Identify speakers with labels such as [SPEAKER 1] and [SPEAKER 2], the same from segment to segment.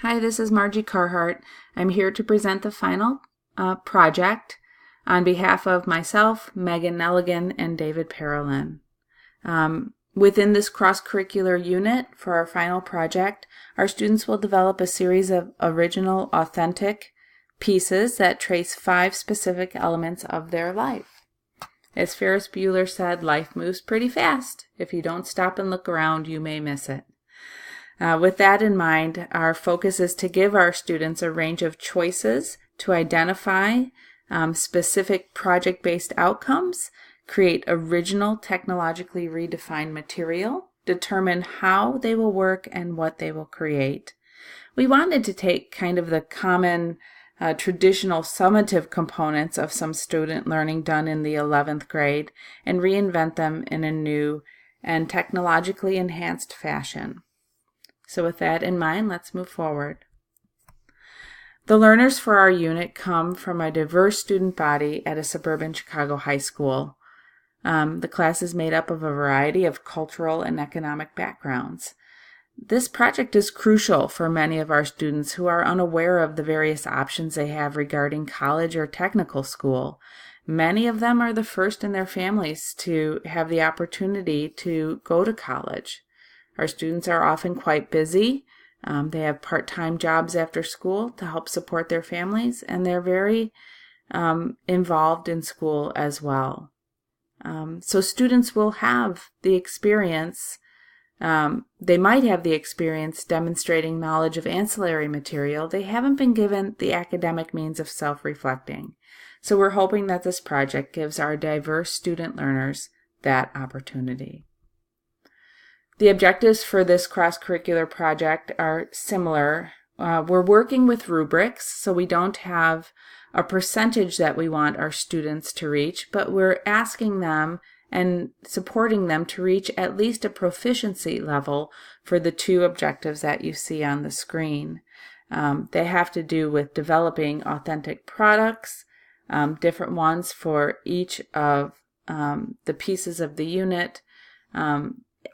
[SPEAKER 1] Hi, this is Margie Carhart. I'm here to present the final project on behalf of myself, Megan Nelligan, and David Parolin. Within this cross-curricular unit for our final project, our students will develop a series of original, authentic pieces that trace 5 specific elements of their life. As Ferris Bueller said, life moves pretty fast. If you don't stop and look around, you may miss it. With that in mind, our focus is to give our students a range of choices to identify specific project-based outcomes, create original technologically redefined material, determine how they will work and what they will create. We wanted to take kind of the common traditional summative components of some student learning done in the 11th grade and reinvent them in a new and technologically enhanced fashion. So with that in mind, let's move forward. The learners for our unit come from a diverse student body at a suburban Chicago high school. The class is made up of a variety of cultural and economic backgrounds. This project is crucial for many of our students who are unaware of the various options they have regarding college or technical school. Many of them are the first in their families to have the opportunity to go to college. Our students are often quite busy. They have part-time jobs after school to help support their families, and they're very involved in school as well. So students will have the experience, they might have the experience demonstrating knowledge of ancillary material. They haven't been given the academic means of self-reflecting. So we're hoping that this project gives our diverse student learners that opportunity. The objectives for this cross-curricular project are similar. We're working with rubrics, so we don't have a percentage that we want our students to reach, but we're asking them and supporting them to reach at least a proficiency level for the 2 objectives that you see on the screen. They have to do with developing authentic products, different ones for each of the pieces of the unit,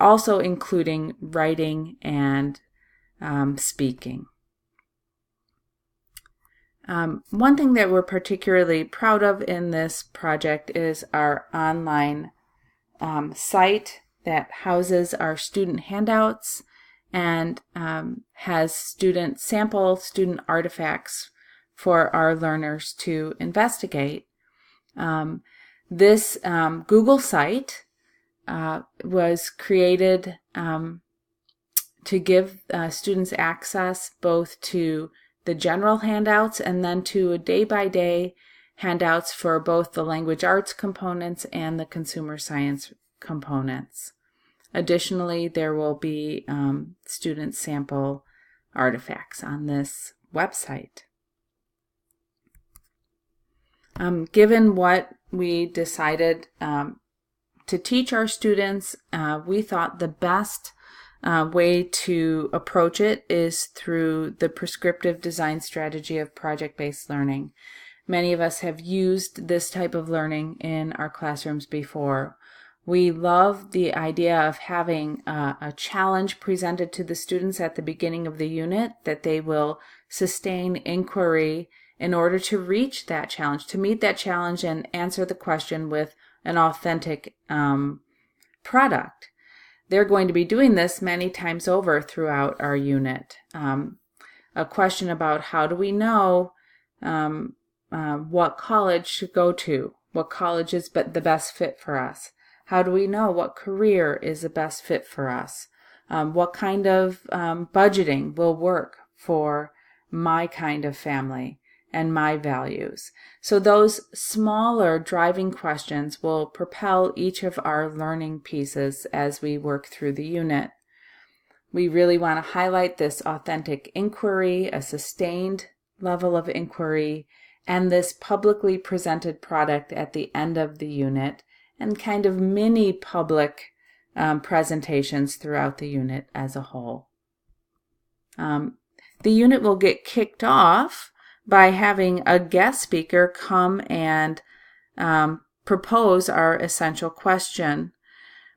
[SPEAKER 1] also including writing and speaking. One thing that we're particularly proud of in this project is our online site that houses our student handouts and has sample student artifacts for our learners to investigate. This Google site was created to give students access both to the general handouts and then to day-by-day handouts for both the language arts components and the consumer science components. Additionally, there will be student sample artifacts on this website. Given what we decided to teach our students, we thought the best way to approach it is through the prescriptive design strategy of project-based learning. Many of us have used this type of learning in our classrooms before. We love the idea of having a challenge presented to the students at the beginning of the unit that they will sustain inquiry in order to reach that challenge, to meet that challenge and answer the question with an authentic product. They're going to be doing this many times over throughout our unit. A question about how do we know what college to go to, what college is the best fit for us? How do we know what career is the best fit for us? What kind of budgeting will work for my kind of family and my values? So those smaller driving questions will propel each of our learning pieces as we work through the unit. We really want to highlight this authentic inquiry, a sustained level of inquiry, and this publicly presented product at the end of the unit, and kind of mini public presentations throughout the unit as a whole. The unit will get kicked off by having a guest speaker come and propose our essential question.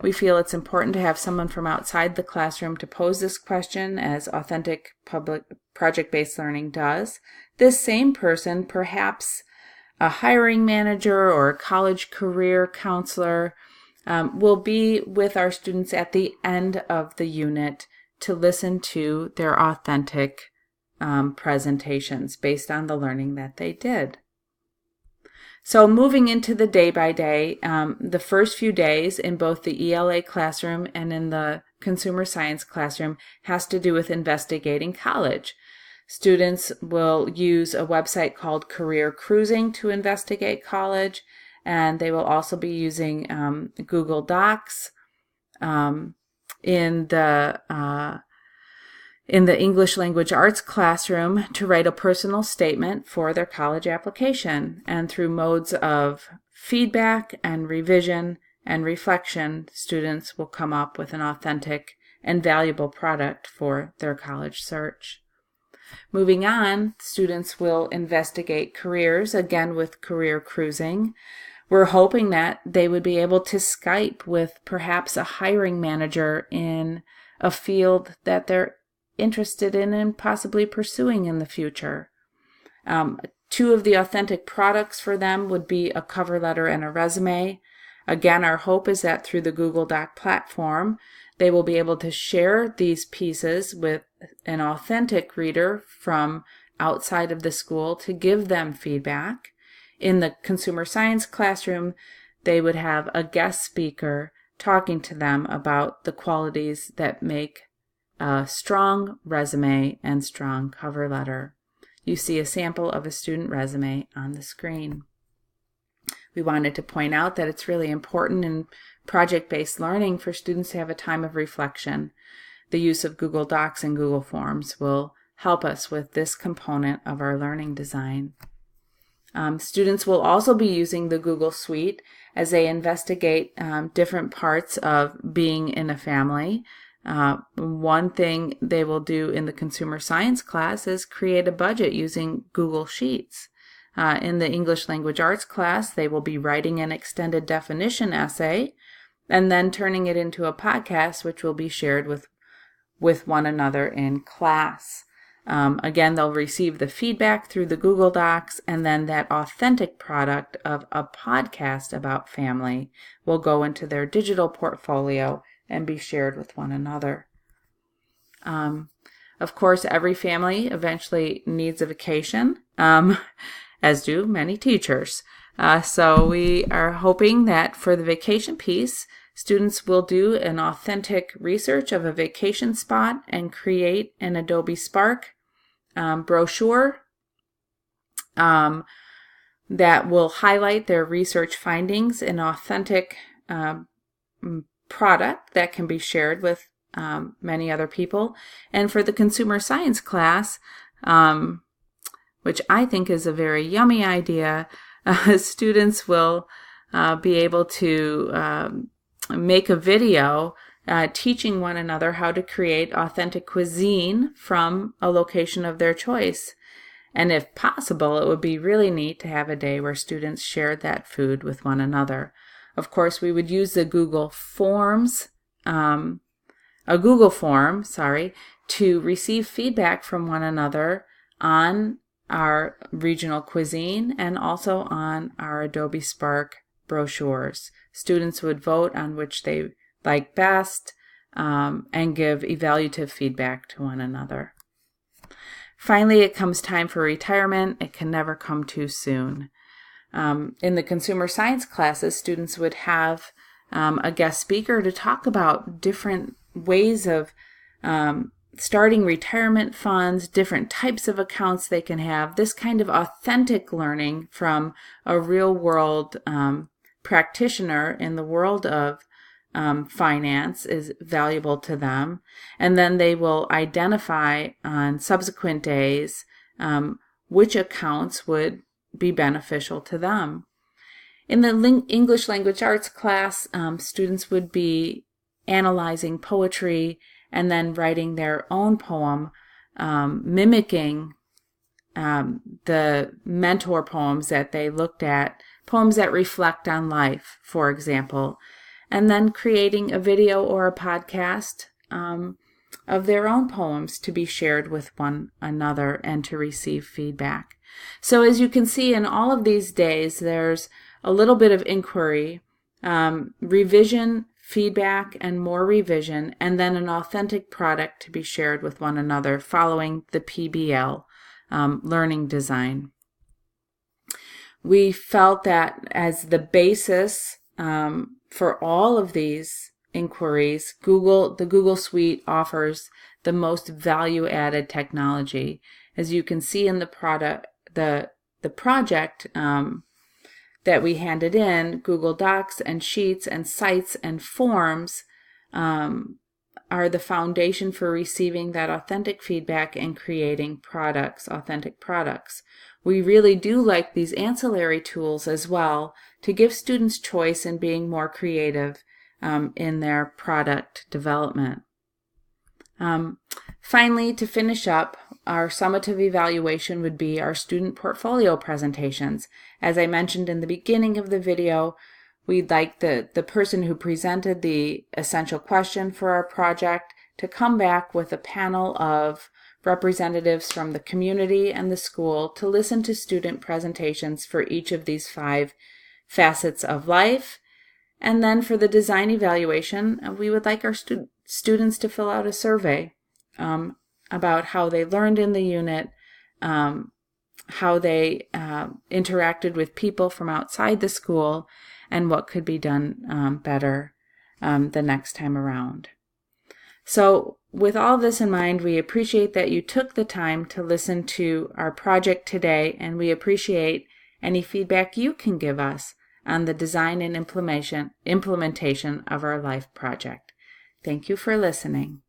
[SPEAKER 1] We feel it's important to have someone from outside the classroom to pose this question, as authentic project-based learning does, this same person, perhaps a hiring manager or a college career counselor, will be with our students at the end of the unit to listen to their authentic presentations based on the learning that they did. So moving into the day by day, the first few days in both the ELA classroom and in the consumer science classroom has to do with investigating college. Students will use a website called Career Cruising to investigate college, and they will also be using Google Docs in the English Language Arts classroom to write a personal statement for their college application. And through modes of feedback and revision and reflection, students will come up with an authentic and valuable product for their college search. Moving on, students will investigate careers, again with Career Cruising. We're hoping that they would be able to Skype with perhaps a hiring manager in a field that they're interested in and possibly pursuing in the future. Two of the authentic products for them would be a cover letter and a resume. Again, our hope is that through the Google Doc platform, they will be able to share these pieces with an authentic reader from outside of the school to give them feedback. In the consumer science classroom, they would have a guest speaker talking to them about the qualities that make a strong resume and strong cover letter. You see a sample of a student resume on the screen. We wanted to point out that it's really important in project-based learning for students to have a time of reflection. The use of Google Docs and Google Forms will help us with this component of our learning design. Students will also be using the Google Suite as they investigate different parts of being in a family. One thing they will do in the consumer science class is create a budget using Google Sheets. In the English Language Arts class, they will be writing an extended definition essay and then turning it into a podcast, which will be shared with one another in class. Again, they'll receive the feedback through the Google Docs, and then that authentic product of a podcast about family will go into their digital portfolio and be shared with one another. Of course, every family eventually needs a vacation, as do many teachers. So we are hoping that for the vacation piece, students will do an authentic research of a vacation spot and create an Adobe Spark brochure that will highlight their research findings in authentic product that can be shared with many other people. And for the consumer science class, which I think is a very yummy idea, students will be able to make a video teaching one another how to create authentic cuisine from a location of their choice. And if possible, it would be really neat to have a day where students shared that food with one another. Of course, we would use the Google Forms, to receive feedback from one another on our regional cuisine and also on our Adobe Spark brochures. Students would vote on which they like best and give evaluative feedback to one another. Finally, it comes time for retirement. It can never come too soon. In the consumer science classes, students would have a guest speaker to talk about different ways of starting retirement funds, different types of accounts they can have. This kind of authentic learning from a real-world practitioner in the world of finance is valuable to them. And then they will identify on subsequent days which accounts would be beneficial to them. In the English Language Arts class, students would be analyzing poetry and then writing their own poem, mimicking the mentor poems that they looked at, poems that reflect on life, for example, and then creating a video or a podcast of their own poems to be shared with one another and to receive feedback. So as you can see, in all of these days, there's a little bit of inquiry, revision, feedback, and more revision, and then an authentic product to be shared with one another following the PBL learning design. We felt that as the basis for all of these inquiries, the Google Suite offers the most value-added technology. As you can see in the project that we handed in, Google Docs and Sheets and Sites and Forms are the foundation for receiving that authentic feedback and creating authentic products. We really do like these ancillary tools as well to give students choice in being more creative in their product development. Finally, to finish up, our summative evaluation would be our student portfolio presentations. As I mentioned in the beginning of the video, we'd like the person who presented the essential question for our project to come back with a panel of representatives from the community and the school to listen to student presentations for each of these 5 facets of life. And then for the design evaluation, we would like our students to fill out a survey about how they learned in the unit, how they interacted with people from outside the school, and what could be done better the next time around. So with all this in mind, we appreciate that you took the time to listen to our project today, and we appreciate any feedback you can give us on the design and implementation of our LIFE project. Thank you for listening.